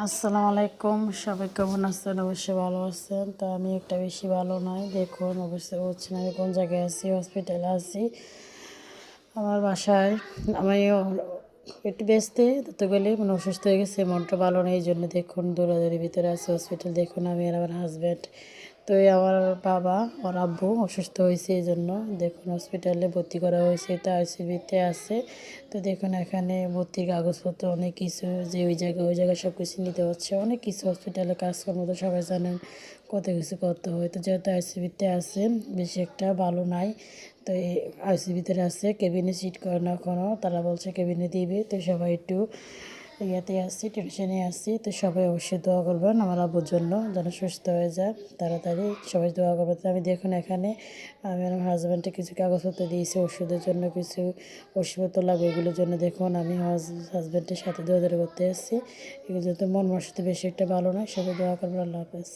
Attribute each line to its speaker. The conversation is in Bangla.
Speaker 1: আসসালামু আলাইকুম, সবাই কেমন আছেন? অবশ্যই ভালো আছেন। তো আমি একটা বেশি ভালো নয়, দেখুন অবশ্যই বুঝছেন আমি কোন জায়গায় আছি, হসপিটালে আছি। আমার বাসায় আমি একটু ব্যস্ত ধরতে গেলে মানে অসুস্থ হয়ে গেছে, মনটা ভালো নেই, এই জন্য দেখুন দৌড়াদৌড়ির ভিতরে আছে হসপিটাল। দেখুন আমি আর আমার হাজব্যান্ড, তো এই আমার বাবা ওর আব্বু অসুস্থ হয়েছে, এই জন্য দেখুন হসপিটালে ভর্তি করা হয়েছে, তো আইসিইউতে আছে। তো দেখুন এখানে ভর্তির কাগজপত্র অনেক কিছু, যে ওই জায়গায় সব কিছু নিতে হচ্ছে, অনেক কিছু হসপিটালে কাজকর্ম তো সবাই জানেন, কত কিছু করতে হয়। তো যেহেতু আইসিইউতে আছে, বেশি একটা ভালো নাই, তো এই আইসিইউর ভিতরে আছে, কেবিনে সিট করে না এখনও, তারা বলছে কেবিনে দিবে। তো সবাই একটু ইয়াতে আসছি, টেনশনে আসছি। তো সবাই অবশ্যই দোয়া করবেন আমার আব্বুর জন্য, যেন সুস্থ হয়ে যায় তাড়াতাড়ি, সবাই দোয়া করবেন। তো আমি দেখুন এখানে আমি আমার হাজব্যান্ডে কিছু কাগজপত্র দিয়েছি, ওষুধের জন্য কিছু ওষুধপত্র লাগবে, এগুলোর জন্য দেখুন আমি হাজব্যান্ডের সাথে দৌড়াদৌড়ি করতে এসেছি। এগুলো যেহেতু মন মানসিকতা বেশি একটা ভালো নয়, সবাই দোয়া করবেন। আল্লাহ হাফেজ।